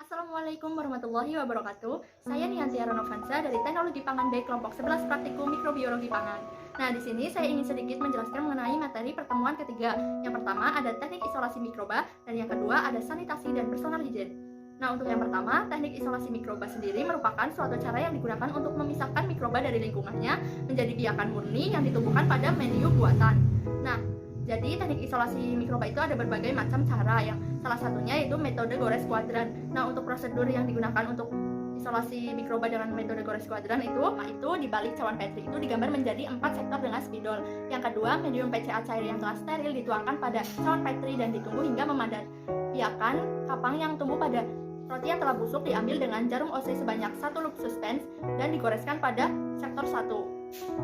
Assalamualaikum warahmatullahi wabarakatuh. Saya Niantiara Novansa dari Teknologi Pangan B kelompok 11 Praktikum Mikrobiologi Pangan. Nah, di sini saya ingin sedikit menjelaskan mengenai materi pertemuan ketiga. Yang pertama ada teknik isolasi mikroba dan yang kedua ada sanitasi dan personal hygiene. Nah, untuk yang pertama, teknik isolasi mikroba sendiri merupakan suatu cara yang digunakan untuk memisahkan mikroba dari lingkungannya menjadi biakan murni yang ditumbuhkan pada medium buatan. Nah, jadi teknik isolasi mikroba itu ada berbagai macam cara, yang salah satunya yaitu metode gores kuadran. Nah, untuk prosedur yang digunakan untuk isolasi mikroba dengan metode gores kuadran itu di balik cawan Petri itu digambar menjadi 4 sektor dengan spidol. Yang kedua, medium PCA cair yang telah steril dituangkan pada cawan Petri dan ditunggu hingga memadat. Biakan kapang yang tumbuh pada roti yang telah busuk diambil dengan jarum OC sebanyak 1 loop suspens dan digoreskan pada sektor 1.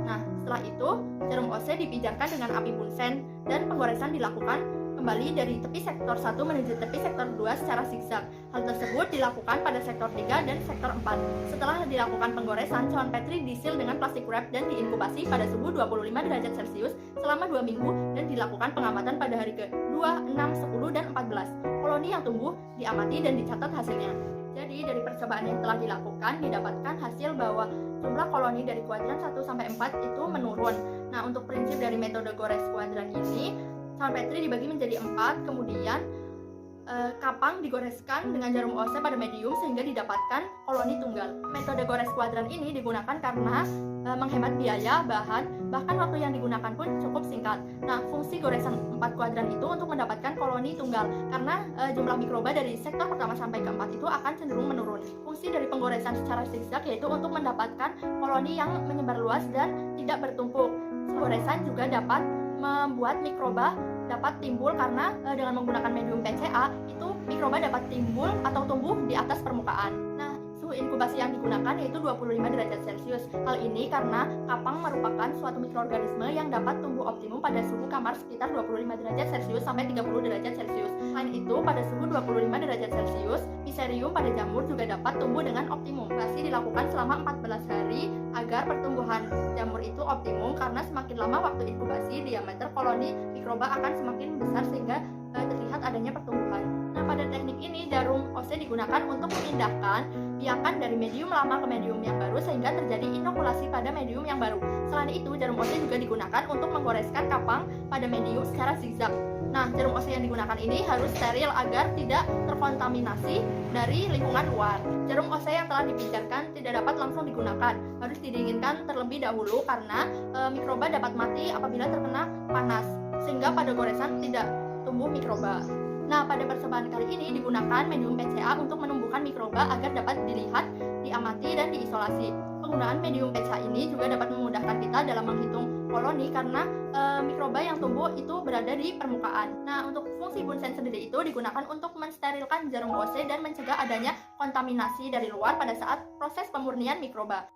Nah, setelah itu jarum OC dipijarkan dengan api bunsen dan penggoresan dilakukan kembali dari tepi sektor 1 menuju tepi sektor 2 secara zigzag. Hal tersebut dilakukan pada sektor 3 dan sektor 4. Setelah dilakukan penggoresan, cawan Petri disil dengan plastik wrap dan diinkubasi pada suhu 25 derajat Celcius selama 2 minggu dan dilakukan pengamatan pada hari ke-2, 6, 10, dan 14. Koloni yang tumbuh diamati dan dicatat hasilnya. Jadi dari percobaan yang telah dilakukan didapatkan hasil bahwa jumlah koloni dari kuadran 1 sampai 4 itu menurun. Nah, untuk prinsip dari metode gores kuadran ini, cawan Petri dibagi menjadi 4, kemudian kapang digoreskan dengan jarum OC pada medium sehingga didapatkan koloni tunggal. Metode gores kuadran ini digunakan karena menghemat biaya, bahan, bahkan waktu yang digunakan pun cukup singkat. Nah, fungsi goresan 4 kuadran itu untuk mendapatkan koloni tunggal karena jumlah mikroba dari sektor pertama sampai keempat itu akan cenderung menurun. Fungsi dari penggoresan secara zigzag yaitu untuk mendapatkan koloni yang menyebar luas dan tidak bertumpuk. Goresan juga dapat membuat mikroba dapat timbul karena dengan menggunakan medium PCA itu mikroba dapat timbul atau tumbuh di atas permukaan. Nah, suhu inkubasi yang digunakan yaitu 25 derajat Celcius. Hal ini karena kapang merupakan suatu mikroorganisme yang dapat tumbuh optimum pada suhu kamar sekitar 25 derajat Celcius sampai 30 derajat Celcius. Selain itu, pada suhu 25 derajat Celcius, miserium pada jamur juga dapat tumbuh dengan optimum. Inkubasi dilakukan selama 14 hari agar pertumbuhan jamur itu optimum karena semakin lama waktu inkubasi, diameter koloni mikroba akan semakin besar sehingga terlihat adanya pertumbuhan. Nah, pada teknik ini jarum OC digunakan untuk memindahkan biakan dari medium lama ke medium yang baru sehingga terjadi inokulasi pada medium yang baru. Selain itu, jarum OC juga digunakan untuk menggoreskan kapang pada medium secara zigzag. Nah, jarum OC yang digunakan ini harus steril agar tidak terkontaminasi dari lingkungan luar. Jarum OC yang telah dipijarkan tidak dapat langsung digunakan, harus didinginkan terlebih dahulu karena mikroba dapat mati apabila terkena panas, sehingga pada goresan tidak tumbuh mikroba. Nah, pada percobaan kali ini digunakan medium PCA untuk menumbuhkan mikroba agar dapat dilihat, diamati, dan diisolasi. Penggunaan medium PCA ini juga dapat memudahkan kita dalam menghitung koloni karena mikroba yang tumbuh itu berada di permukaan. Nah, untuk fungsi bunsen sendiri itu digunakan untuk mensterilkan jarum OC dan mencegah adanya kontaminasi dari luar pada saat proses pemurnian mikroba.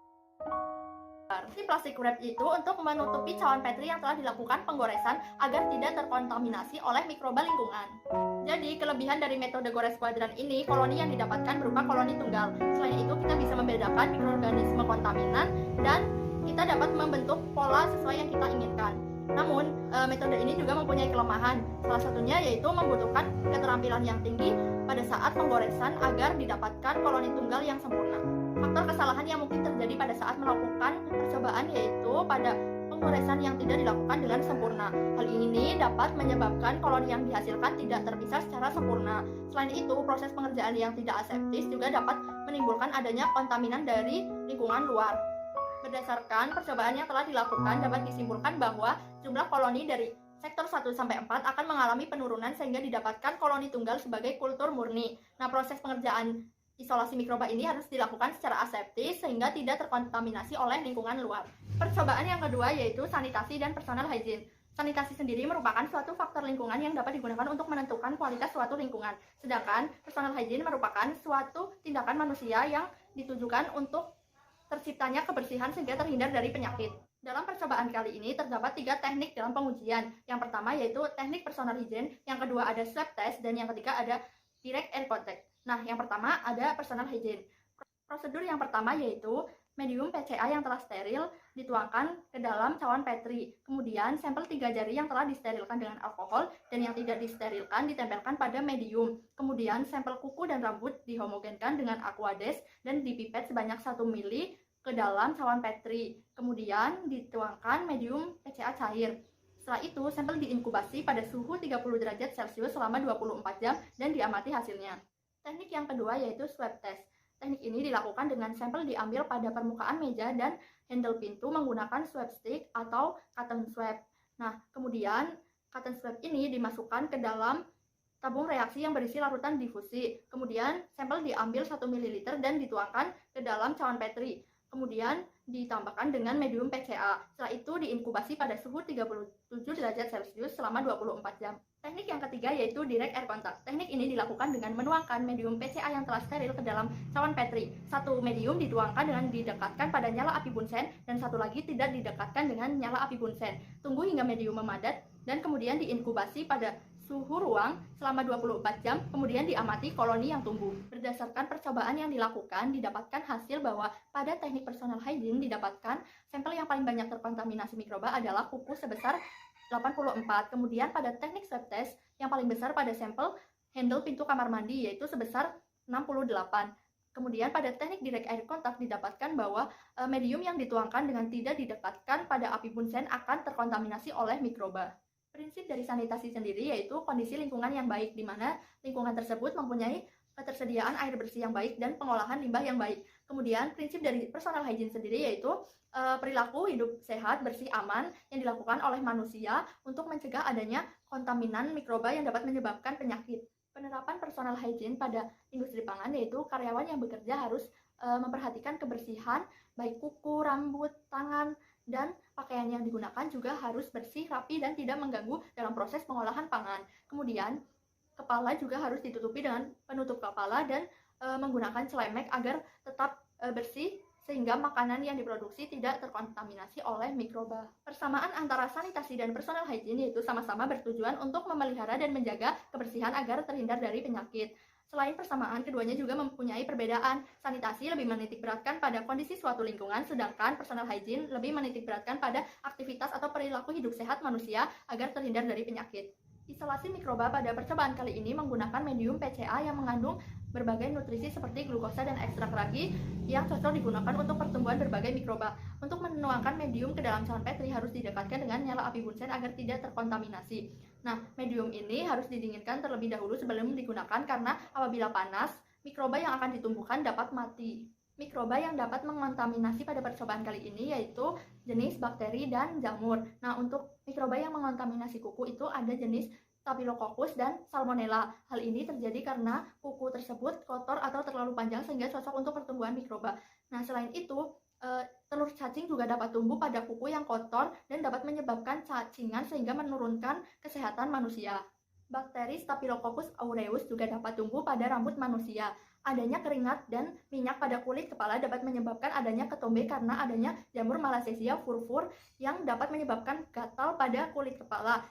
Plastik wrap itu untuk menutupi cawan Petri yang telah dilakukan penggoresan agar tidak terkontaminasi oleh mikroba lingkungan. Jadi, kelebihan dari metode gores kuadran ini, koloni yang didapatkan berupa koloni tunggal. Selain itu, kita bisa membedakan mikroorganisme kontaminan dan kita dapat membentuk pola sesuai yang kita inginkan. Namun, metode ini juga mempunyai kelemahan. Salah satunya yaitu membutuhkan keterampilan yang tinggi pada saat penggoresan agar didapatkan koloni tunggal yang sempurna. Faktor kesalahan yang mungkin terjadi pada saat melakukan percobaan yaitu pada penggoresan yang tidak dilakukan dengan sempurna. Hal ini dapat menyebabkan koloni yang dihasilkan tidak terpisah secara sempurna. Selain itu, proses pengerjaan yang tidak aseptis juga dapat menimbulkan adanya kontaminan dari lingkungan luar. Berdasarkan percobaan yang telah dilakukan, dapat disimpulkan bahwa jumlah koloni dari sektor 1 sampai 4 akan mengalami penurunan sehingga didapatkan koloni tunggal sebagai kultur murni. Nah, proses pengerjaan isolasi mikroba ini harus dilakukan secara aseptis sehingga tidak terkontaminasi oleh lingkungan luar. Percobaan yang kedua yaitu sanitasi dan personal hygiene. Sanitasi sendiri merupakan suatu faktor lingkungan yang dapat digunakan untuk menentukan kualitas suatu lingkungan. Sedangkan personal hygiene merupakan suatu tindakan manusia yang ditujukan untuk terciptanya kebersihan sehingga terhindar dari penyakit. Dalam percobaan kali ini terdapat 3 teknik dalam pengujian. Yang pertama yaitu teknik personal hygiene, yang kedua ada swab test, dan yang ketiga ada direct air contact. Nah, yang pertama ada personal hygiene. Prosedur yang pertama yaitu Medium PCA yang telah steril dituangkan ke dalam cawan Petri. Kemudian sampel 3 jari yang telah disterilkan dengan alkohol dan yang tidak disterilkan ditempelkan pada medium. Kemudian sampel kuku dan rambut dihomogenkan dengan aquades dan dipipet sebanyak 1 mili ke dalam cawan Petri. Kemudian dituangkan medium PCA cair. Setelah itu, sampel diinkubasi pada suhu 30 derajat Celcius selama 24 jam dan diamati hasilnya. Teknik yang kedua yaitu swab test. Teknik ini dilakukan dengan sampel diambil pada permukaan meja dan handle pintu menggunakan swab stick atau cotton swab. Nah, kemudian cotton swab ini dimasukkan ke dalam tabung reaksi yang berisi larutan difusi. Kemudian sampel diambil 1 ml dan dituangkan ke dalam cawan Petri. Kemudian ditambahkan dengan medium PCA. Setelah itu diinkubasi pada suhu 37 derajat Celcius selama 24 jam. Teknik yang ketiga yaitu direct air contact. Teknik ini dilakukan dengan menuangkan medium PCA yang telah steril ke dalam cawan Petri. Satu medium dituangkan dengan didekatkan pada nyala api bunsen dan satu lagi tidak didekatkan dengan nyala api bunsen. Tunggu hingga medium memadat dan kemudian diinkubasi pada suhu ruang selama 24 jam, kemudian diamati koloni yang tumbuh. Berdasarkan percobaan yang dilakukan, didapatkan hasil bahwa pada teknik personal hygiene didapatkan sampel yang paling banyak terkontaminasi mikroba adalah kuku sebesar 84. Kemudian pada teknik swab test yang paling besar pada sampel handle pintu kamar mandi yaitu sebesar 68. Kemudian pada teknik direct air contact didapatkan bahwa medium yang dituangkan dengan tidak didekatkan pada api bunsen akan terkontaminasi oleh mikroba. Prinsip dari sanitasi sendiri yaitu kondisi lingkungan yang baik, di mana lingkungan tersebut mempunyai ketersediaan air bersih yang baik dan pengolahan limbah yang baik. Kemudian prinsip dari personal hygiene sendiri yaitu perilaku hidup sehat, bersih, aman yang dilakukan oleh manusia untuk mencegah adanya kontaminan mikroba yang dapat menyebabkan penyakit. Penerapan personal hygiene pada industri pangan yaitu karyawan yang bekerja harus memperhatikan kebersihan baik kuku, rambut, tangan, dan pakaian yang digunakan juga harus bersih, rapi, dan tidak mengganggu dalam proses pengolahan pangan. Kemudian, kepala juga harus ditutupi dengan penutup kepala dan menggunakan celemek agar tetap bersih sehingga makanan yang diproduksi tidak terkontaminasi oleh mikroba. Persamaan antara sanitasi dan personal hygiene yaitu sama-sama bertujuan untuk memelihara dan menjaga kebersihan agar terhindar dari penyakit. Selain persamaan, keduanya juga mempunyai perbedaan. Sanitasi lebih menitikberatkan pada kondisi suatu lingkungan, sedangkan personal hygiene lebih menitikberatkan pada aktivitas atau perilaku hidup sehat manusia agar terhindar dari penyakit. Isolasi mikroba pada percobaan kali ini menggunakan medium PCA yang mengandung berbagai nutrisi seperti glukosa dan ekstrak ragi yang cocok digunakan untuk pertumbuhan berbagai mikroba. Untuk menuangkan medium ke dalam cawan Petri harus didekatkan dengan nyala api bunsen agar tidak terkontaminasi. Nah, medium ini harus didinginkan terlebih dahulu sebelum digunakan karena apabila panas, mikroba yang akan ditumbuhkan dapat mati. Mikroba yang dapat mengontaminasi pada percobaan kali ini yaitu jenis bakteri dan jamur. Nah, untuk mikroba yang mengontaminasi kuku itu ada jenis Staphylococcus dan Salmonella. Hal ini terjadi karena kuku tersebut kotor atau terlalu panjang sehingga cocok untuk pertumbuhan mikroba. Nah, selain itu, telur cacing juga dapat tumbuh pada kuku yang kotor dan dapat menyebabkan cacingan sehingga menurunkan kesehatan manusia. Bakteri Staphylococcus aureus juga dapat tumbuh pada rambut manusia. Adanya keringat dan minyak pada kulit kepala dapat menyebabkan adanya ketombe karena adanya jamur Malassezia furfur yang dapat menyebabkan gatal pada kulit kepala.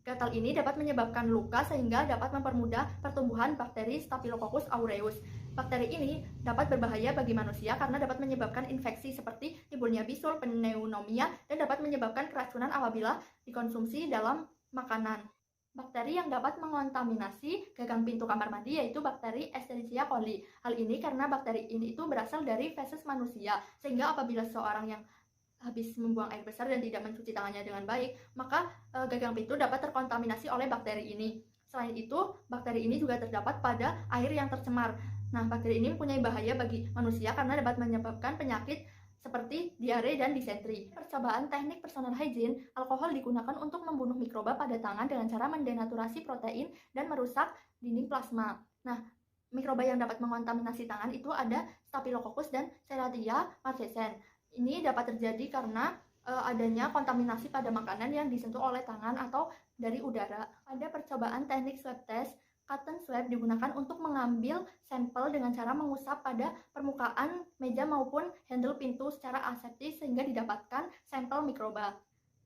Gatal ini dapat menyebabkan luka sehingga dapat mempermudah pertumbuhan bakteri Staphylococcus aureus. Bakteri ini dapat berbahaya bagi manusia karena dapat menyebabkan infeksi seperti timbulnya bisul, pneumonia, dan dapat menyebabkan keracunan apabila dikonsumsi dalam makanan. Bakteri yang dapat mengontaminasi gagang pintu kamar mandi yaitu bakteri Escherichia coli. Hal ini karena bakteri ini itu berasal dari feses manusia, sehingga apabila seseorang yang habis membuang air besar dan tidak mencuci tangannya dengan baik, maka gagang pintu dapat terkontaminasi oleh bakteri ini. Selain itu, bakteri ini juga terdapat pada air yang tercemar. Nah, bakteri ini mempunyai bahaya bagi manusia karena dapat menyebabkan penyakit seperti diare dan disentri. Percobaan teknik personal hygiene, alkohol digunakan untuk membunuh mikroba pada tangan dengan cara mendenaturasi protein dan merusak dinding plasma. Nah, mikroba yang dapat mengontaminasi tangan itu ada Staphylococcus dan Serratia marcescens. Ini dapat terjadi karena adanya kontaminasi pada makanan yang disentuh oleh tangan atau dari udara. Pada percobaan teknik swab test, cotton swab digunakan untuk mengambil sampel dengan cara mengusap pada permukaan meja maupun handle pintu secara aseptis sehingga didapatkan sampel mikroba.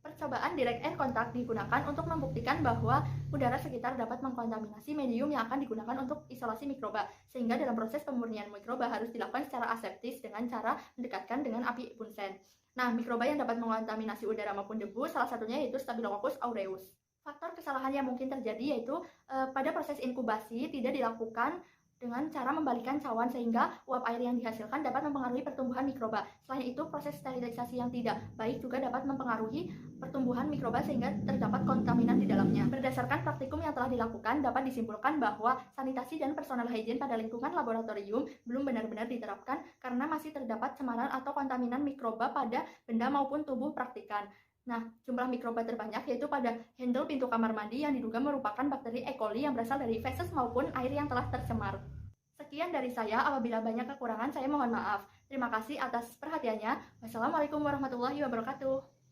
Percobaan direct air contact digunakan untuk membuktikan bahwa udara sekitar dapat mengkontaminasi medium yang akan digunakan untuk isolasi mikroba, sehingga dalam proses pemurnian mikroba harus dilakukan secara aseptis dengan cara mendekatkan dengan api Bunsen. Nah, mikroba yang dapat mengontaminasi udara maupun debu salah satunya yaitu Staphylococcus aureus. Faktor kesalahan yang mungkin terjadi yaitu pada proses inkubasi tidak dilakukan dengan cara membalikan cawan sehingga uap air yang dihasilkan dapat mempengaruhi pertumbuhan mikroba. Selain itu, proses sterilisasi yang tidak baik juga dapat mempengaruhi pertumbuhan mikroba sehingga terdapat kontaminan di dalamnya. Berdasarkan praktikum yang telah dilakukan, dapat disimpulkan bahwa sanitasi dan personal hygiene pada lingkungan laboratorium belum benar-benar diterapkan karena masih terdapat cemaran atau kontaminan mikroba pada benda maupun tubuh praktikan. Nah, jumlah mikroba terbanyak yaitu pada handle pintu kamar mandi yang diduga merupakan bakteri E. coli yang berasal dari feses maupun air yang telah tercemar. Sekian dari saya, apabila banyak kekurangan saya mohon maaf. Terima kasih atas perhatiannya. Wassalamualaikum warahmatullahi wabarakatuh.